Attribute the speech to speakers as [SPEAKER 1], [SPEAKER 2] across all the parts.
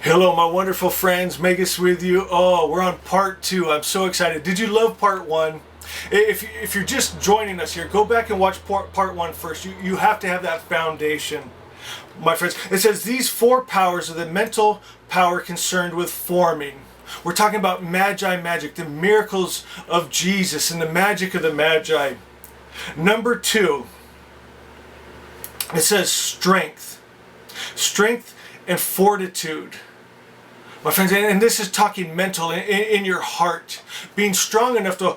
[SPEAKER 1] Hello, my wonderful friends. Megas with you. Oh, we're on part 2. I'm so excited. Did you love part 1? If you're just joining us here, go back and watch part 1 first. You have to have that foundation, my friends. It says these 4 powers are the mental power concerned with forming. We're talking about Magi magic, the miracles of Jesus and the magic of the Magi. Number 2, it says strength. Strength and fortitude. My friends, and this is talking mental, in your heart. Being strong enough to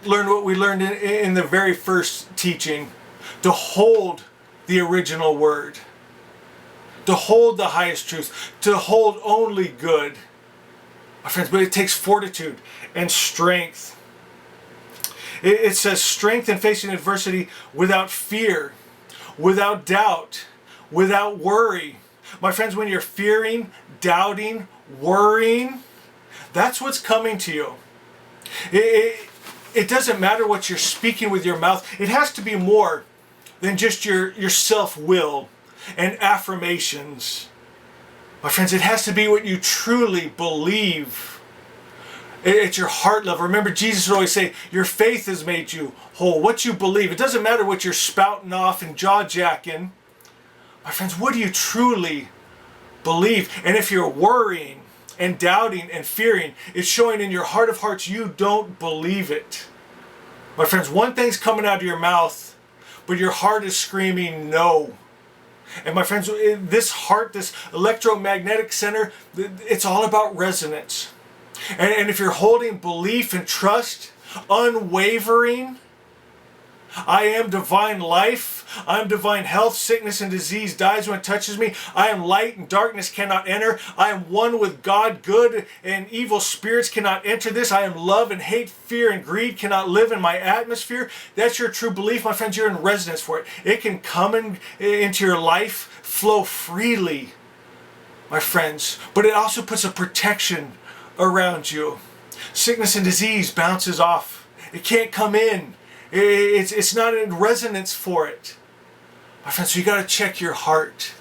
[SPEAKER 1] learn what we learned in the very first teaching. To hold the original word. To hold the highest truth. To hold only good. My friends, but it takes fortitude and strength. It says strength in facing adversity without fear, without doubt, without worry. My friends, when you're fearing, doubting, worrying, that's what's coming to you. It doesn't matter what you're speaking with your mouth. It has to be more than just your self-will and affirmations. My friends, it has to be what you truly believe. It's your heart level. Remember, Jesus would always say, your faith has made you whole. What you believe. It doesn't matter what you're spouting off and jaw-jacking. My friends, what do you truly believe? And if you're worrying and doubting and fearing, it's showing in your heart of hearts you don't believe it. My friends, one thing's coming out of your mouth, but your heart is screaming no. And my friends, this heart, this electromagnetic center, it's all about resonance. And if you're holding belief and trust, unwavering, I am divine life. I am divine health. Sickness and disease dies when it touches me. I am light and darkness cannot enter. I am one with God. Good and evil spirits cannot enter this. I am love and hate, fear and greed cannot live in my atmosphere. That's your true belief, my friends. You're in resonance for it. It can come into your life, flow freely, my friends. But it also puts a protection around you. Sickness and disease bounces off. It can't come in. It's not in resonance for it. My friends, so you got to check your heart.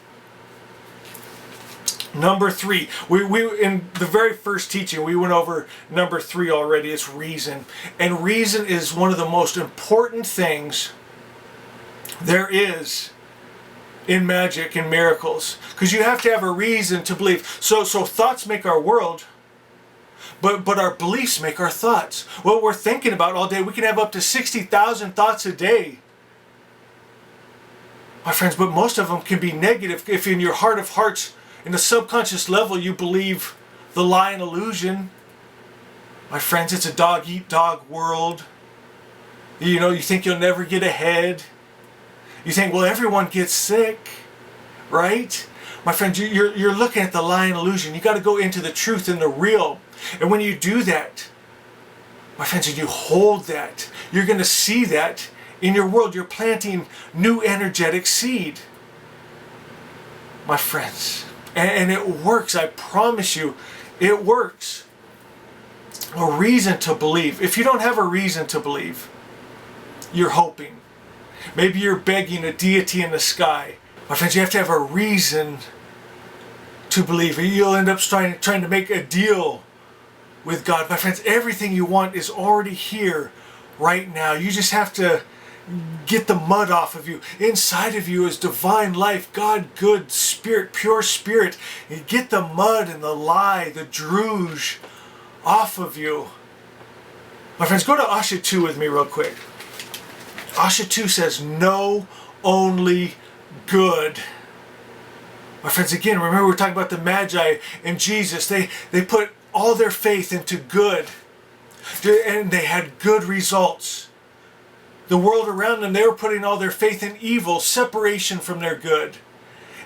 [SPEAKER 1] Number 3, we in the very first teaching, we went over number 3 already. It's reason. And reason is one of the most important things there is in magic and miracles. Because you have to have a reason to believe. So thoughts make our world. But our beliefs make our thoughts. What we're thinking about all day, we can have up to 60,000 thoughts a day. My friends, but most of them can be negative. If in your heart of hearts, in the subconscious level, you believe the lie and illusion. My friends, it's a dog-eat-dog world. You think you'll never get ahead. You think, well, everyone gets sick, right? My friends, you're looking at the lie and illusion. You got to go into the truth and the real. And when you do that, my friends, and you hold that, you're going to see that in your world. You're planting new energetic seed, my friends. And it works. I promise you, it works. A reason to believe. If you don't have a reason to believe, you're hoping. Maybe you're begging a deity in the sky. My friends, you have to have a reason to believe. You'll end up trying to make a deal with God. My friends, everything you want is already here right now. You just have to get the mud off of you. Inside of you is divine life, God, good spirit, pure spirit. You get the mud and the lie, the druge off of you. My friends, go to Asha 2 with me real quick. Asha 2 says, know only good. My friends, again, remember we're talking about the Magi and Jesus. They put all their faith into good. And they had good results. The world around them, they were putting all their faith in evil, separation from their good.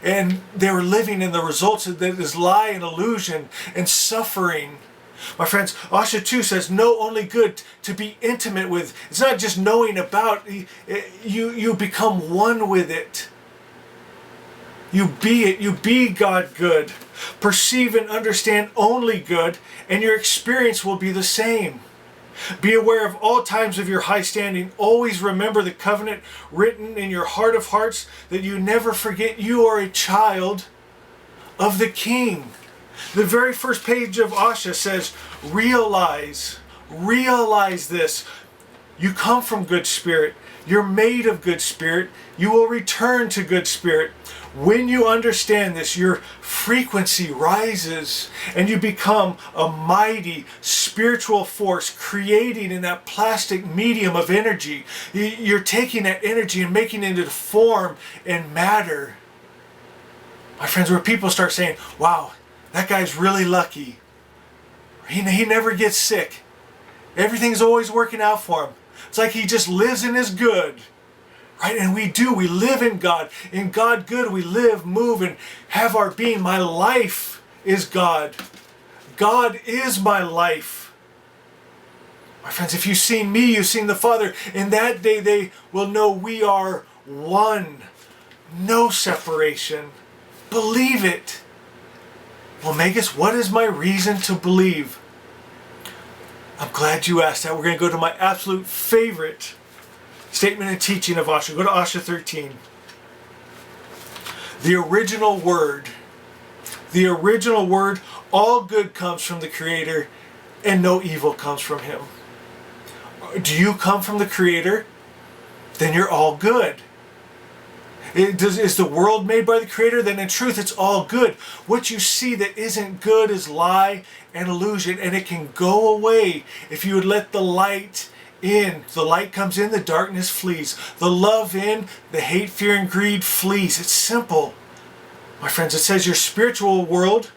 [SPEAKER 1] And they were living in the results of this lie and illusion and suffering. My friends, Asha 2 says, know only good, to be intimate with. It's not just knowing about, you become one with it. You be it. You be God good. Perceive and understand only good, and your experience will be the same. Be aware of all times of your high standing. Always remember the covenant written in your heart of hearts, that you never forget you are a child of the King. The very first page of Asha says, realize this. You come from good spirit. You're made of good spirit. You will return to good spirit. When you understand this, your frequency rises and you become a mighty spiritual force creating in that plastic medium of energy. You're taking that energy and making it into form and matter. My friends, where people start saying, wow, that guy's really lucky. He never gets sick. Everything's always working out for him. It's like he just lives in his good. Right? And we do. We live in God. In God good, we live, move, and have our being. My life is God. God is my life. My friends, if you've seen me, you've seen the Father. In that day, they will know we are one. No separation. Believe it. Well, Magus, what is my reason to believe? I'm glad you asked that. We're going to go to my absolute favorite statement and teaching of Asha. Go to Asha 13. The original word, all good comes from the Creator and no evil comes from Him. Do you come from the Creator? Then you're all good. Is the world made by the Creator? Then in truth it's all good. What you see that isn't good is lie and illusion, and it can go away if you would let the light in. The light comes in, the darkness flees. The love in, the hate, fear, and greed flees. It's simple. My friends, it says your spiritual world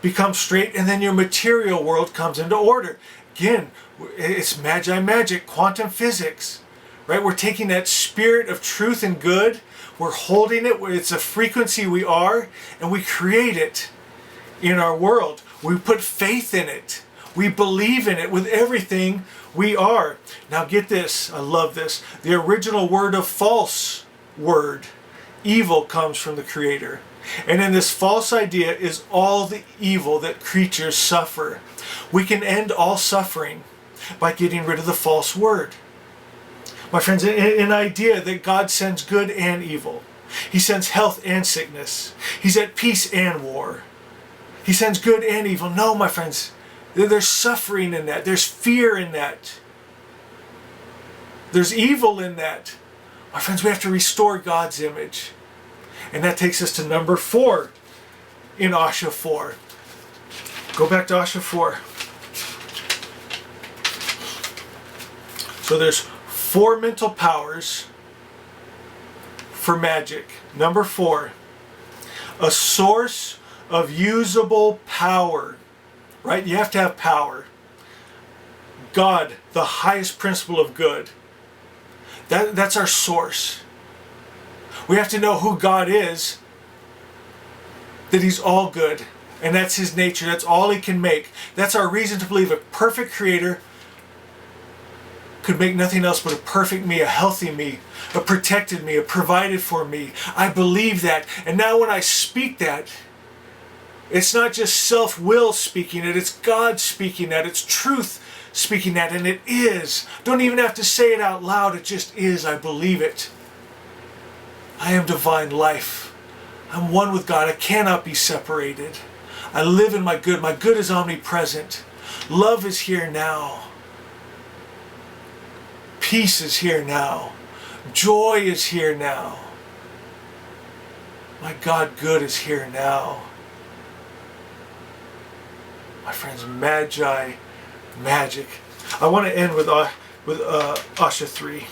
[SPEAKER 1] becomes straight and then your material world comes into order. Again, it's Magi magic, quantum physics. Right? We're taking that spirit of truth and good, we're holding it, it's a frequency we are, and we create it in our world. We put faith in it. We believe in it with everything we are. Now get this, I love this. The original word of false word, evil, comes from the Creator. And in this false idea is all the evil that creatures suffer. We can end all suffering by getting rid of the false word. My friends, an idea that God sends good and evil. He sends health and sickness. He's at peace and war. He sends good and evil. No, my friends, there's suffering in that. There's fear in that. There's evil in that. My friends, we have to restore God's image. And that takes us to number 4 in Asha 4. Go back to Asha 4. So there's 4 mental powers for magic. Number 4, a source of usable power. Right? You have to have power. God, the highest principle of good. That's our source. We have to know who God is, that He's all good, and that's His nature. That's all He can make. That's our reason to believe a perfect Creator could make nothing else but a perfect me, a healthy me, a protected me, a provided for me. I believe that. And now when I speak that, it's not just self-will speaking it, it's God speaking that, it's truth speaking that, and it is. Don't even have to say it out loud, it just is. I believe it. I am divine life. I'm one with God. I cannot be separated. I live in my good. My good is omnipresent. Love is here now. Peace is here now. Joy is here now. My God good is here now. My friends, Magi, magic. I want to end with Asha 3.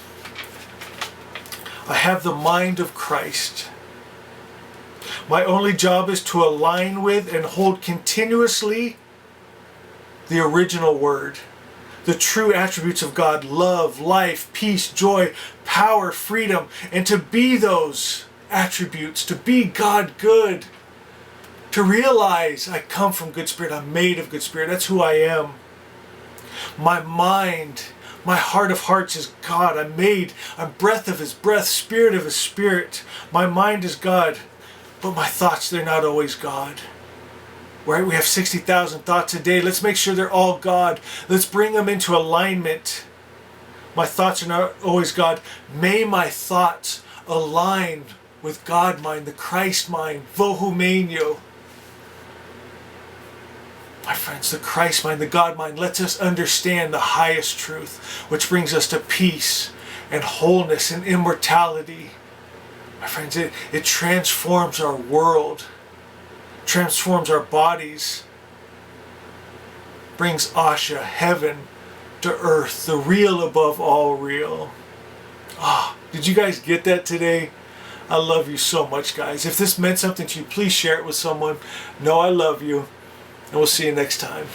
[SPEAKER 1] I have the mind of Christ. My only job is to align with and hold continuously the original word. The true attributes of God, love, life, peace, joy, power, freedom, and to be those attributes, to be God good, to realize I come from good spirit, I'm made of good spirit, that's who I am. My mind, my heart of hearts is God, I'm breath of His breath, spirit of His spirit. My mind is God, but my thoughts, they're not always God. Right? We have 60,000 thoughts a day. Let's make sure they're all God. Let's bring them into alignment. My thoughts are not always God. May my thoughts align with God mind, the Christ mind, Vohu Menyo. My friends, the Christ mind, the God mind lets us understand the highest truth, which brings us to peace and wholeness and immortality. My friends, it transforms our world, transforms our bodies, brings Asha, heaven to earth, the real above all real. Did you guys get that today? I love you so much, guys. If this meant something to you, please share it with someone. Know I love you, and we'll see you next time.